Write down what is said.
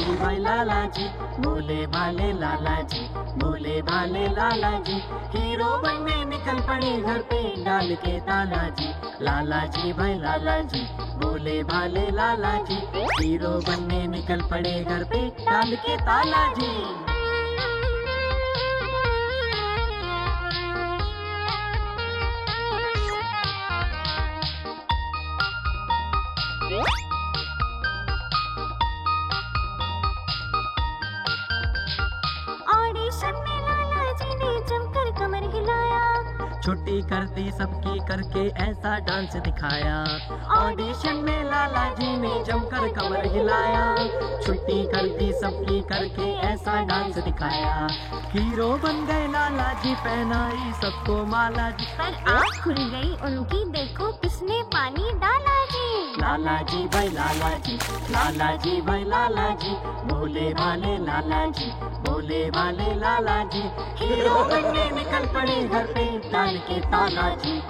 जी भाई लाला जी, भोले भाले लाला जी, भोले भाले लाला जी। हीरो बनने निकल पड़े घर पे डाल के ताला जी, लाला जी भाई लाला जी, भोले भाले लाला जी। हीरो बनने निकल पड़े घर पे डाल के ताला जी। ऑडिशन में लाला जी ने जमकर कमर हिलाया, छुट्टी कर दी सबकी करके ऐसा डांस दिखाया। ऑडिशन में लाला जी ने जमकर कमर हिलाया, छुट्टी कर दी सबकी करके ऐसा डांस दिखाया। हीरो बन गए लाला जी, पहनाई सबको माला जी। पर आँख खुल गई उनकी, देखो किसने पानी डाला जी। लाला जी भाई लाला जी, लाला जी भाई लाला जी, भोले भाले लाला जी, भोले भाले लाला जी। हीरो बनने निकल पड़े घर पे डाल के ताला जी।